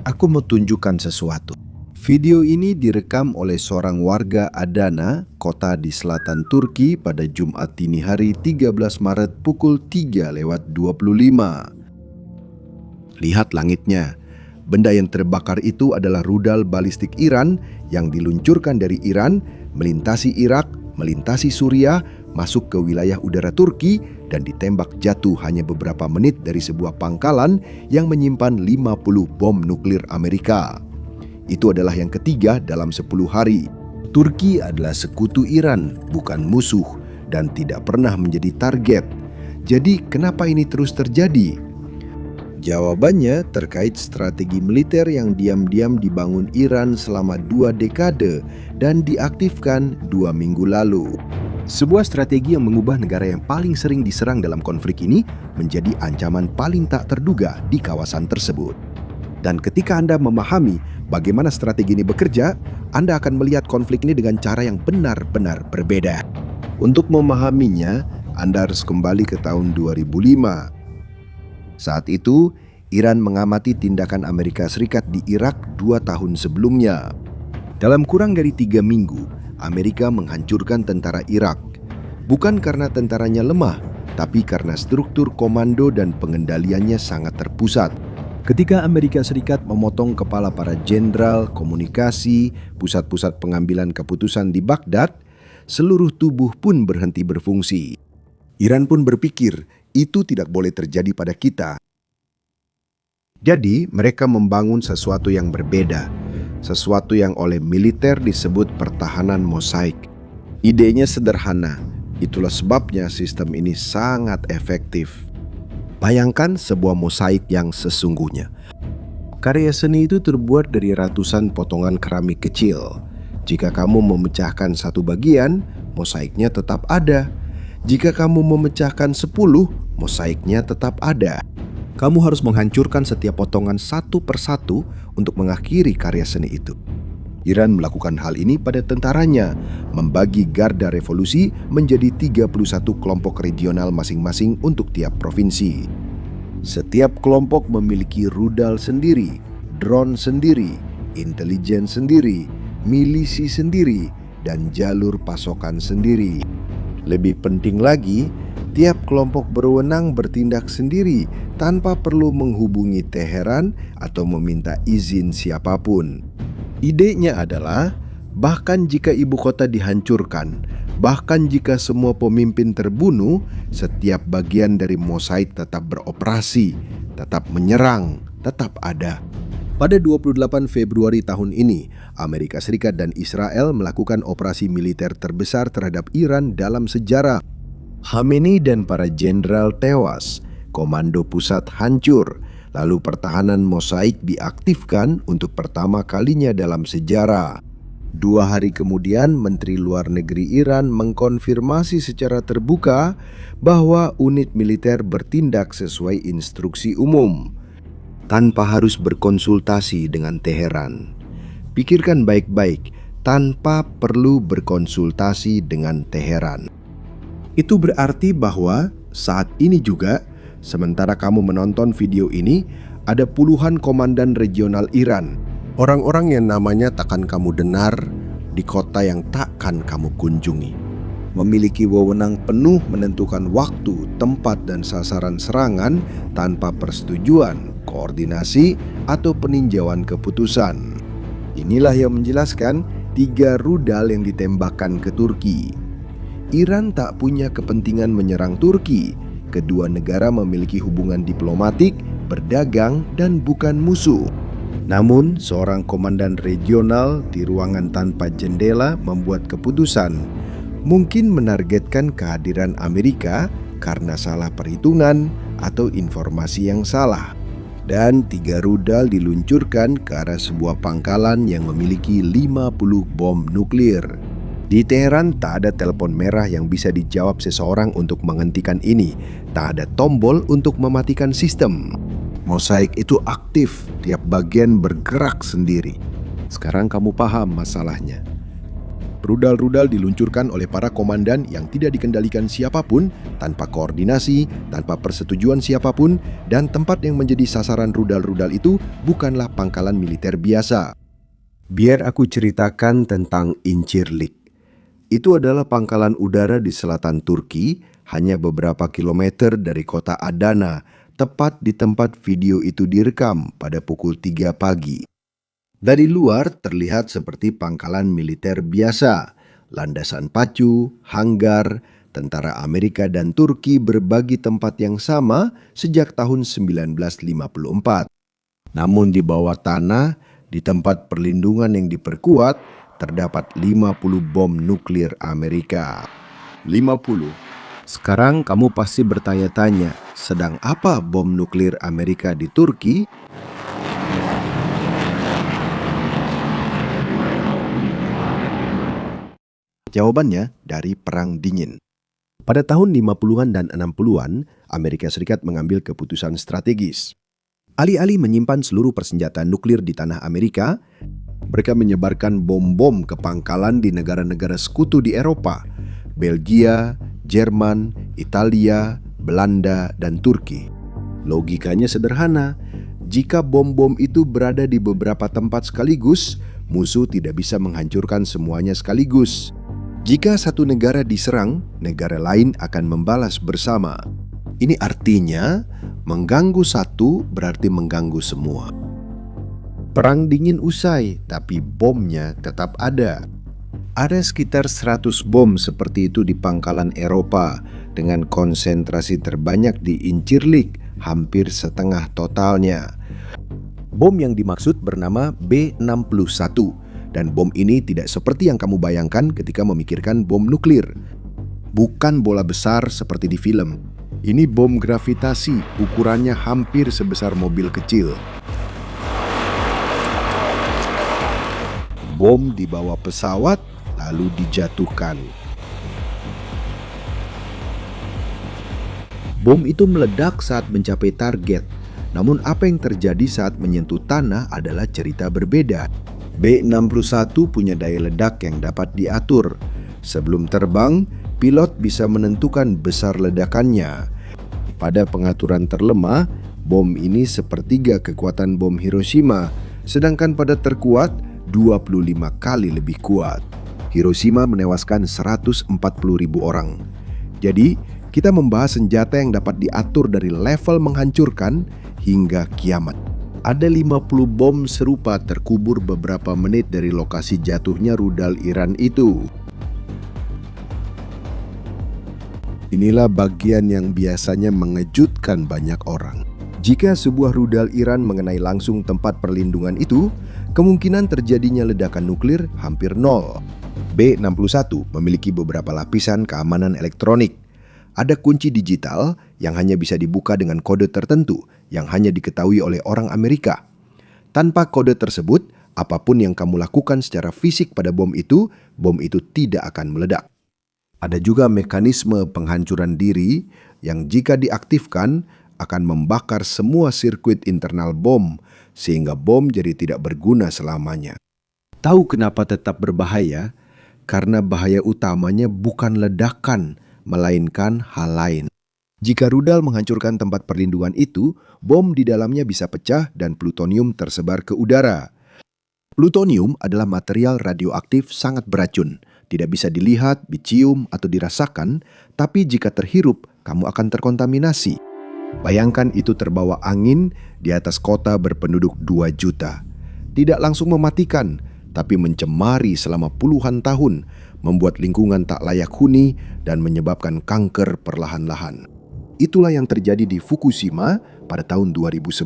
Aku mau tunjukkan sesuatu. Video ini direkam oleh seorang warga Adana, kota di selatan Turki pada Jumat dini hari 13 Maret pukul 3:25. Lihat langitnya. Benda yang terbakar itu adalah rudal balistik Iran yang diluncurkan dari Iran, melintasi Irak, melintasi Suriah, masuk ke wilayah udara Turki dan ditembak jatuh hanya beberapa menit dari sebuah pangkalan yang menyimpan 50 bom nuklir Amerika. Itu adalah yang ketiga dalam 10 hari. Turki adalah sekutu Iran, bukan musuh, dan tidak pernah menjadi target. Jadi kenapa ini terus terjadi? Jawabannya terkait strategi militer yang diam-diam dibangun Iran selama 2 dekade dan diaktifkan 2 minggu lalu. Sebuah strategi yang mengubah negara yang paling sering diserang dalam konflik ini menjadi ancaman paling tak terduga di kawasan tersebut. Dan ketika Anda memahami bagaimana strategi ini bekerja, Anda akan melihat konflik ini dengan cara yang benar-benar berbeda. Untuk memahaminya, Anda harus kembali ke tahun 2005. Saat itu, Iran mengamati tindakan Amerika Serikat di Irak 2 tahun sebelumnya. Dalam kurang dari 3 minggu, Amerika menghancurkan tentara Irak. Bukan karena tentaranya lemah, tapi karena struktur komando dan pengendaliannya sangat terpusat. Ketika Amerika Serikat memotong kepala para jenderal, komunikasi, pusat-pusat pengambilan keputusan di Baghdad, seluruh tubuh pun berhenti berfungsi. Iran pun berpikir, itu tidak boleh terjadi pada kita. Jadi, mereka membangun sesuatu yang berbeda. Sesuatu yang oleh militer disebut pertahanan mosaik. Idenya sederhana, itulah sebabnya sistem ini sangat efektif. Bayangkan sebuah mosaik yang sesungguhnya. Karya seni itu terbuat dari ratusan potongan keramik kecil. Jika kamu memecahkan satu bagian, mosaiknya tetap ada. Jika kamu memecahkan 10, mosaiknya tetap ada. Kamu harus menghancurkan setiap potongan satu persatu untuk mengakhiri karya seni itu. Iran melakukan hal ini pada tentaranya, membagi garda revolusi menjadi 31 kelompok regional masing-masing untuk tiap provinsi. Setiap kelompok memiliki rudal sendiri, drone sendiri, intelijen sendiri, milisi sendiri, dan jalur pasokan sendiri. Lebih penting lagi, tiap kelompok berwenang bertindak sendiri tanpa perlu menghubungi Teheran atau meminta izin siapapun. Idenya adalah, bahkan jika ibu kota dihancurkan, bahkan jika semua pemimpin terbunuh, setiap bagian dari mosaik tetap beroperasi, tetap menyerang, tetap ada. Pada 28 Februari tahun ini, Amerika Serikat dan Israel melakukan operasi militer terbesar terhadap Iran dalam sejarah. Khamenei dan para jenderal tewas, komando pusat hancur, lalu pertahanan mosaik diaktifkan untuk pertama kalinya dalam sejarah. 2 hari kemudian, Menteri Luar Negeri Iran mengkonfirmasi secara terbuka bahwa unit militer bertindak sesuai instruksi umum, tanpa harus berkonsultasi dengan Teheran. Pikirkan baik-baik, tanpa perlu berkonsultasi dengan Teheran. Itu berarti bahwa saat ini juga, sementara kamu menonton video ini, ada puluhan komandan regional Iran. Orang-orang yang namanya takkan kamu dengar di kota yang takkan kamu kunjungi. Memiliki wewenang penuh menentukan waktu, tempat, dan sasaran serangan tanpa persetujuan, koordinasi, atau peninjauan keputusan. Inilah yang menjelaskan 3 rudal yang ditembakkan ke Turki. Iran tak punya kepentingan menyerang Turki. Kedua negara memiliki hubungan diplomatik, berdagang, dan bukan musuh. Namun, seorang komandan regional di ruangan tanpa jendela membuat keputusan, mungkin menargetkan kehadiran Amerika karena salah perhitungan atau informasi yang salah. Dan 3 rudal diluncurkan ke arah sebuah pangkalan yang memiliki 50 bom nuklir. Di Teheran tak ada telepon merah yang bisa dijawab seseorang untuk menghentikan ini. Tak ada tombol untuk mematikan sistem. Mosaik itu aktif, tiap bagian bergerak sendiri. Sekarang kamu paham masalahnya. Rudal-rudal diluncurkan oleh para komandan yang tidak dikendalikan siapapun, tanpa koordinasi, tanpa persetujuan siapapun, dan tempat yang menjadi sasaran rudal-rudal itu bukanlah pangkalan militer biasa. Biar aku ceritakan tentang Incirlik. Itu adalah pangkalan udara di selatan Turki, hanya beberapa kilometer dari kota Adana, tepat di tempat video itu direkam pada pukul 3 pagi. Dari luar terlihat seperti pangkalan militer biasa, landasan pacu, hanggar, tentara Amerika dan Turki berbagi tempat yang sama sejak tahun 1954. Namun di bawah tanah, di tempat perlindungan yang diperkuat, terdapat 50 bom nuklir Amerika. 50. Sekarang kamu pasti bertanya-tanya, sedang apa bom nuklir Amerika di Turki? Jawabannya dari Perang Dingin. Pada tahun 50-an dan 60-an, Amerika Serikat mengambil keputusan strategis. Alih-alih menyimpan seluruh persenjataan nuklir di tanah Amerika, mereka menyebarkan bom-bom ke pangkalan di negara-negara sekutu di Eropa, Belgia, Jerman, Italia, Belanda, dan Turki. Logikanya sederhana, jika bom-bom itu berada di beberapa tempat sekaligus, musuh tidak bisa menghancurkan semuanya sekaligus. Jika satu negara diserang, negara lain akan membalas bersama. Ini artinya, mengganggu satu berarti mengganggu semua. Perang Dingin usai, tapi bomnya tetap ada. Ada sekitar 100 bom seperti itu di pangkalan Eropa, dengan konsentrasi terbanyak di Incirlik, hampir setengah totalnya. Bom yang dimaksud bernama B61. Dan bom ini tidak seperti yang kamu bayangkan ketika memikirkan bom nuklir. Bukan bola besar seperti di film. Ini bom gravitasi, ukurannya hampir sebesar mobil kecil. Bom dibawa pesawat, lalu dijatuhkan. Bom itu meledak saat mencapai target. Namun apa yang terjadi saat menyentuh tanah adalah cerita berbeda. B61 punya daya ledak yang dapat diatur. Sebelum terbang, pilot bisa menentukan besar ledakannya. Pada pengaturan terlemah, bom ini sepertiga kekuatan bom Hiroshima, sedangkan pada terkuat 25 kali lebih kuat. Hiroshima menewaskan 140.000 orang. Jadi, kita membahas senjata yang dapat diatur dari level menghancurkan hingga kiamat. Ada 50 bom serupa terkubur beberapa menit dari lokasi jatuhnya rudal Iran itu. Inilah bagian yang biasanya mengejutkan banyak orang. Jika sebuah rudal Iran mengenai langsung tempat perlindungan itu, kemungkinan terjadinya ledakan nuklir hampir nol. B61 memiliki beberapa lapisan keamanan elektronik. Ada kunci digital yang hanya bisa dibuka dengan kode tertentu yang hanya diketahui oleh orang Amerika. Tanpa kode tersebut, apapun yang kamu lakukan secara fisik pada bom itu tidak akan meledak. Ada juga mekanisme penghancuran diri yang jika diaktifkan akan membakar semua sirkuit internal bom sehingga bom jadi tidak berguna selamanya. Tahu kenapa tetap berbahaya? Karena bahaya utamanya bukan ledakan, melainkan hal lain. Jika rudal menghancurkan tempat perlindungan itu, bom di dalamnya bisa pecah dan plutonium tersebar ke udara. Plutonium adalah material radioaktif sangat beracun. Tidak bisa dilihat, dicium, atau dirasakan, tapi jika terhirup, kamu akan terkontaminasi. Bayangkan itu terbawa angin di atas kota berpenduduk 2 juta. Tidak langsung mematikan, tapi mencemari selama puluhan tahun, membuat lingkungan tak layak huni dan menyebabkan kanker perlahan-lahan. Itulah yang terjadi di Fukushima pada tahun 2011.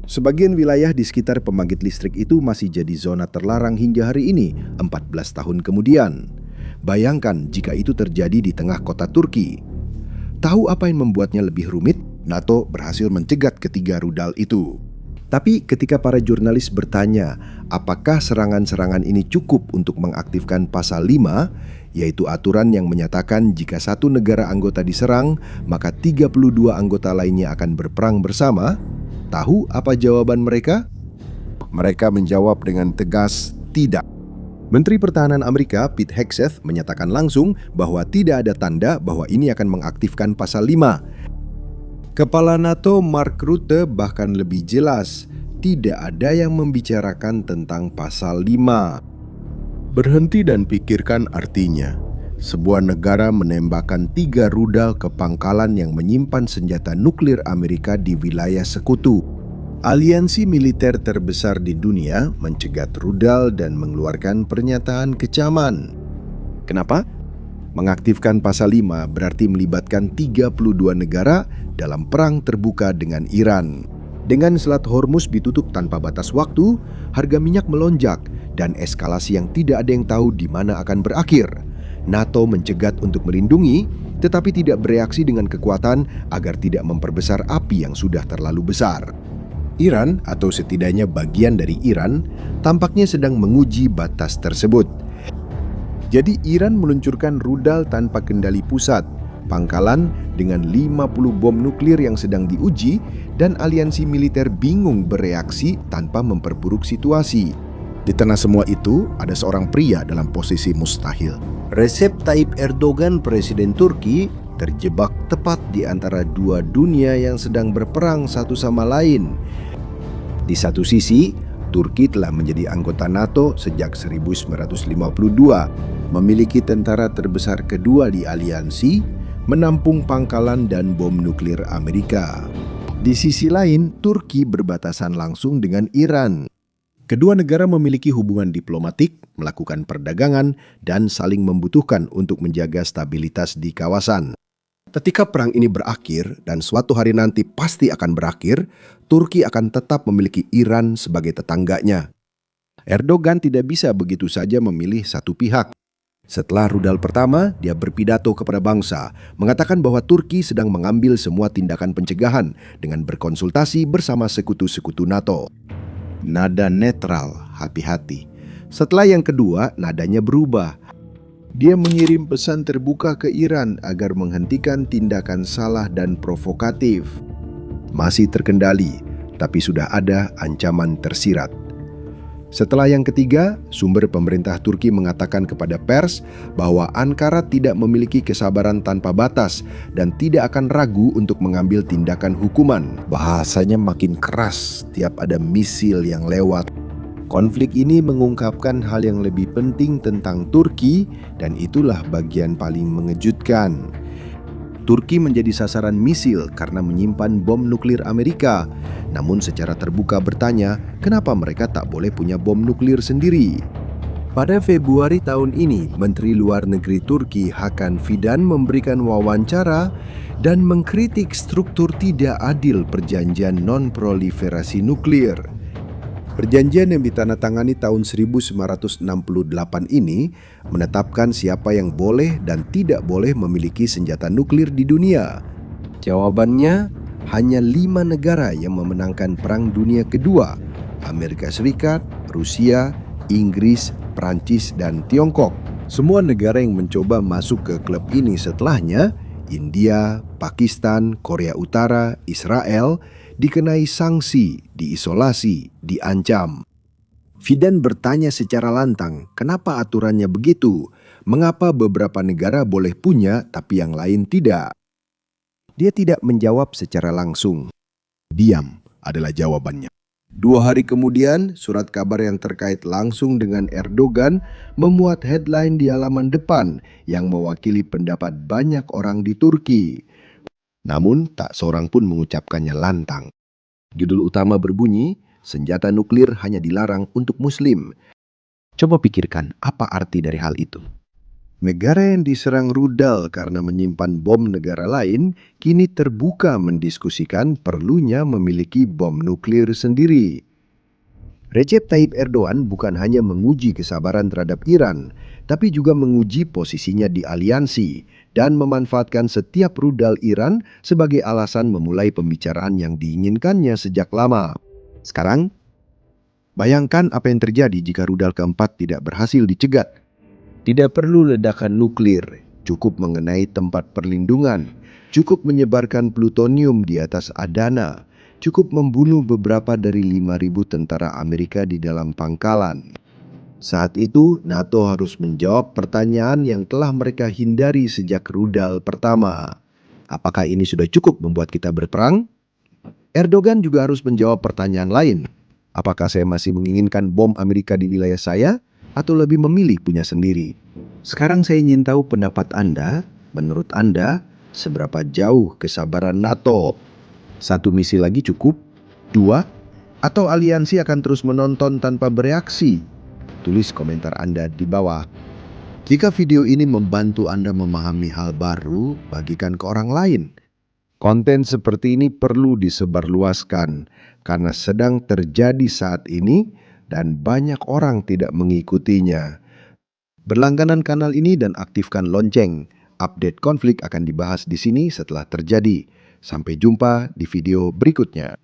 Sebagian wilayah di sekitar pembangkit listrik itu masih jadi zona terlarang hingga hari ini, 14 tahun kemudian. Bayangkan jika itu terjadi di tengah kota Turki. Tahu apa yang membuatnya lebih rumit? NATO berhasil mencegat ketiga rudal itu. Tapi ketika para jurnalis bertanya, apakah serangan-serangan ini cukup untuk mengaktifkan pasal 5, yaitu aturan yang menyatakan jika satu negara anggota diserang, maka 32 anggota lainnya akan berperang bersama? Tahu apa jawaban mereka? Mereka menjawab dengan tegas, tidak. Menteri Pertahanan Amerika Pete Hegseth menyatakan langsung bahwa tidak ada tanda bahwa ini akan mengaktifkan pasal 5. Kepala NATO Mark Rutte bahkan lebih jelas, tidak ada yang membicarakan tentang pasal 5. Berhenti dan pikirkan artinya. Sebuah negara menembakkan 3 rudal ke pangkalan yang menyimpan senjata nuklir Amerika di wilayah sekutu. Aliansi militer terbesar di dunia mencegat rudal dan mengeluarkan pernyataan kecaman. Kenapa? Mengaktifkan pasal 5 berarti melibatkan 32 negara dalam perang terbuka dengan Iran. Dengan Selat Hormuz ditutup tanpa batas waktu, harga minyak melonjak dan eskalasi yang tidak ada yang tahu di mana akan berakhir. NATO mencegat untuk melindungi, tetapi tidak bereaksi dengan kekuatan agar tidak memperbesar api yang sudah terlalu besar. Iran, atau setidaknya bagian dari Iran, tampaknya sedang menguji batas tersebut. Jadi Iran meluncurkan rudal tanpa kendali pusat, pangkalan dengan 50 bom nuklir yang sedang diuji, dan aliansi militer bingung bereaksi tanpa memperburuk situasi. Di tengah semua itu, ada seorang pria dalam posisi mustahil. Recep Tayyip Erdogan, Presiden Turki, terjebak tepat di antara dua dunia yang sedang berperang satu sama lain. Di satu sisi, Turki telah menjadi anggota NATO sejak 1952, memiliki tentara terbesar kedua di aliansi, menampung pangkalan dan bom nuklir Amerika. Di sisi lain, Turki berbatasan langsung dengan Iran. Kedua negara memiliki hubungan diplomatik, melakukan perdagangan, dan saling membutuhkan untuk menjaga stabilitas di kawasan. Ketika perang ini berakhir, dan suatu hari nanti pasti akan berakhir, Turki akan tetap memiliki Iran sebagai tetangganya. Erdogan tidak bisa begitu saja memilih satu pihak. Setelah rudal pertama, dia berpidato kepada bangsa, mengatakan bahwa Turki sedang mengambil semua tindakan pencegahan dengan berkonsultasi bersama sekutu-sekutu NATO. Nada netral, hati-hati. Setelah yang kedua, nadanya berubah. Dia mengirim pesan terbuka ke Iran agar menghentikan tindakan salah dan provokatif. Masih terkendali, tapi sudah ada ancaman tersirat. Setelah yang ketiga, sumber pemerintah Turki mengatakan kepada pers bahwa Ankara tidak memiliki kesabaran tanpa batas dan tidak akan ragu untuk mengambil tindakan hukuman. Bahasanya makin keras tiap ada misil yang lewat. Konflik ini mengungkapkan hal yang lebih penting tentang Turki, dan itulah bagian paling mengejutkan. Turki menjadi sasaran misil karena menyimpan bom nuklir Amerika. Namun secara terbuka bertanya, kenapa mereka tak boleh punya bom nuklir sendiri? Pada Februari tahun ini, Menteri Luar Negeri Turki Hakan Fidan memberikan wawancara dan mengkritik struktur tidak adil perjanjian non-proliferasi nuklir. Perjanjian yang ditandatangani tahun 1968 ini menetapkan siapa yang boleh dan tidak boleh memiliki senjata nuklir di dunia. Jawabannya, hanya 5 negara yang memenangkan Perang Dunia Kedua: Amerika Serikat, Rusia, Inggris, Prancis, dan Tiongkok. Semua negara yang mencoba masuk ke klub ini setelahnya, India, Pakistan, Korea Utara, Israel, dikenai sanksi, diisolasi, diancam. Fidan bertanya secara lantang, kenapa aturannya begitu? Mengapa beberapa negara boleh punya tapi yang lain tidak? Dia tidak menjawab secara langsung. Diam adalah jawabannya. 2 hari kemudian, surat kabar yang terkait langsung dengan Erdogan memuat headline di halaman depan yang mewakili pendapat banyak orang di Turki. Namun, tak seorang pun mengucapkannya lantang. Judul utama berbunyi, senjata nuklir hanya dilarang untuk Muslim. Coba pikirkan apa arti dari hal itu. Negara yang diserang rudal karena menyimpan bom negara lain kini terbuka mendiskusikan perlunya memiliki bom nuklir sendiri. Recep Tayyip Erdogan bukan hanya menguji kesabaran terhadap Iran, tapi juga menguji posisinya di aliansi dan memanfaatkan setiap rudal Iran sebagai alasan memulai pembicaraan yang diinginkannya sejak lama. Sekarang, bayangkan apa yang terjadi jika rudal keempat tidak berhasil dicegat. Tidak perlu ledakan nuklir, cukup mengenai tempat perlindungan, cukup menyebarkan plutonium di atas Adana, cukup membunuh beberapa dari 5.000 tentara Amerika di dalam pangkalan. Saat itu, NATO harus menjawab pertanyaan yang telah mereka hindari sejak rudal pertama. Apakah ini sudah cukup membuat kita berperang? Erdogan juga harus menjawab pertanyaan lain. Apakah saya masih menginginkan bom Amerika di wilayah saya atau lebih memilih punya sendiri? Sekarang saya ingin tahu pendapat Anda. Menurut Anda, seberapa jauh kesabaran NATO? Satu misi lagi cukup? Dua? Atau aliansi akan terus menonton tanpa bereaksi? Tulis komentar Anda di bawah. Jika video ini membantu Anda memahami hal baru, bagikan ke orang lain. Konten seperti ini perlu disebarluaskan karena sedang terjadi saat ini dan banyak orang tidak mengikutinya. Berlangganan kanal ini dan aktifkan lonceng. Update konflik akan dibahas di sini setelah terjadi. Sampai jumpa di video berikutnya.